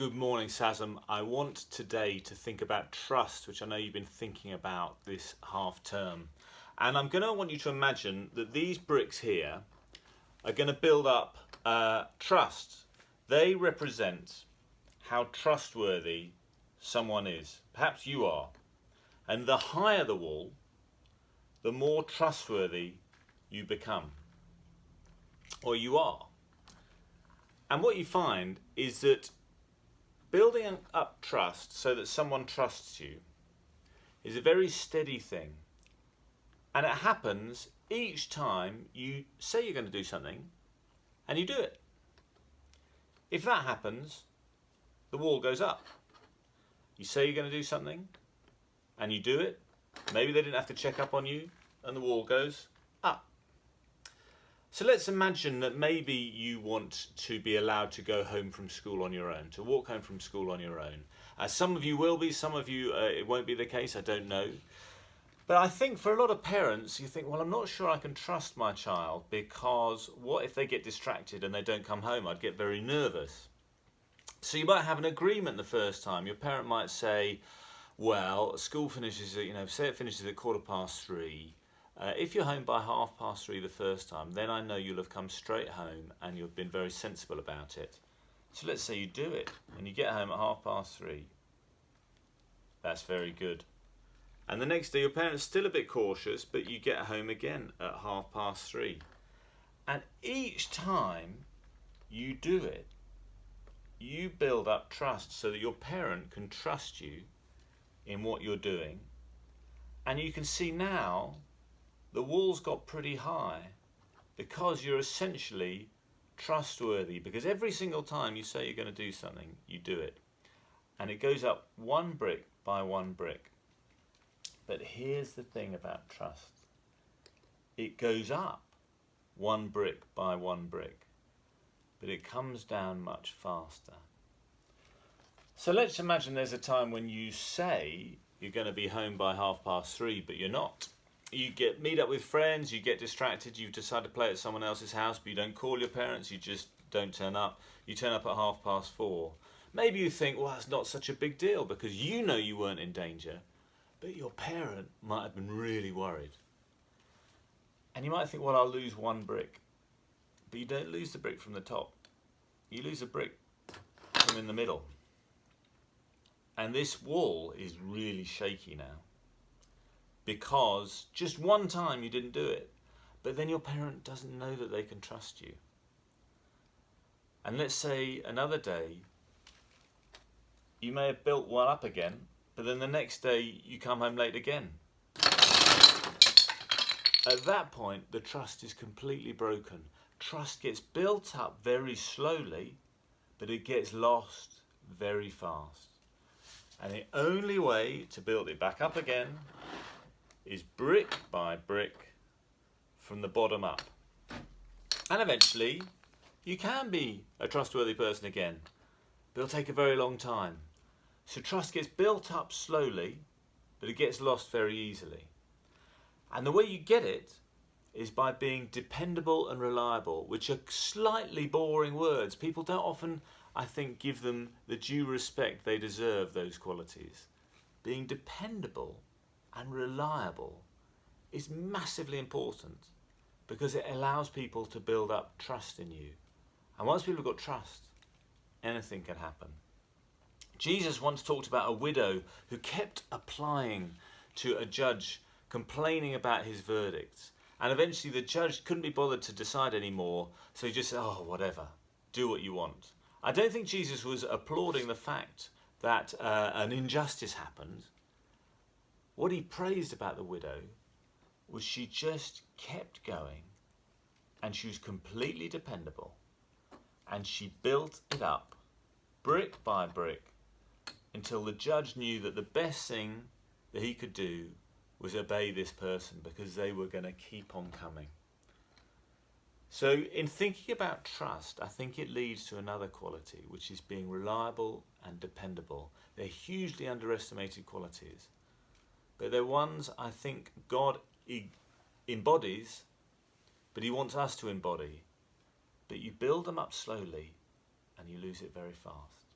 Good morning, SASM. I want today to think about trust, which I know you've been thinking about this half term. And I'm going to want you to imagine that these bricks here are going to build up trust. They represent how trustworthy someone is. Perhaps you are. And the higher the wall, the more trustworthy you become, or you are. And what you find is that building up trust so that someone trusts you is a very steady thing. And it happens each time you say you're going to do something and you do it. If that happens, the wall goes up. You say you're going to do something and you do it. Maybe they didn't have to check up on you and the wall goes up. So let's imagine that maybe you want to be allowed to go home from school on your own, to walk home from school on your own. Some of you will be, some of you it won't be the case, I don't know. But I think for a lot of parents, you think, well, I'm not sure I can trust my child because what if they get distracted and they don't come home? I'd get very nervous. So you might have an agreement the first time. Your parent might say, well, school finishes at, say it finishes at 3:15. If you're home by 3:30 the first time, then I know you'll have come straight home and you've been very sensible about it. So let's say you do it and you get home at 3:30. That's very good. And the next day your parents still a bit cautious, but you get home again at 3:30. And each time you do it, you build up trust so that your parent can trust you in what you're doing. And you can see now the wall's got pretty high because you're essentially trustworthy, because every single time you say you're going to do something, you do it. And it goes up one brick by one brick. But here's the thing about trust. It goes up one brick by one brick, but it comes down much faster. So let's imagine there's a time when you say you're going to be home by 3:30, but you're not. You meet up with friends, you get distracted, you decide to play at someone else's house, but you don't call your parents, you just don't turn up. You turn up at 4:30. Maybe you think, well, that's not such a big deal because you know you weren't in danger, but your parent might have been really worried. And you might think, well, I'll lose one brick. But you don't lose the brick from the top. You lose a brick from in the middle. And this wall is really shaky now, because just one time you didn't do it, but then your parent doesn't know that they can trust you. And let's say another day, you may have built one up again, but then the next day you come home late again. At that point, the trust is completely broken. Trust gets built up very slowly, but it gets lost very fast. And the only way to build it back up again is brick by brick from the bottom up. And eventually you can be a trustworthy person again, but it'll take a very long time. So trust gets built up slowly, but it gets lost very easily. And the way you get it is by being dependable and reliable, which are slightly boring words. People don't often, I think, give them the due respect they deserve, those qualities. Being dependable and reliable is massively important because it allows people to build up trust in you. And once people have got trust, anything can happen. Jesus once talked about a widow who kept applying to a judge, complaining about his verdicts. And eventually the judge couldn't be bothered to decide anymore, so he just said, oh, whatever, do what you want. I don't think Jesus was applauding the fact that an injustice happened. What he praised about the widow was she just kept going and she was completely dependable and she built it up brick by brick until the judge knew that the best thing that he could do was obey this person because they were going to keep on coming. So in thinking about trust, I think it leads to another quality, which is being reliable and dependable. They're hugely underestimated qualities, but they're ones I think God embodies, but he wants us to embody. But you build them up slowly and you lose it very fast.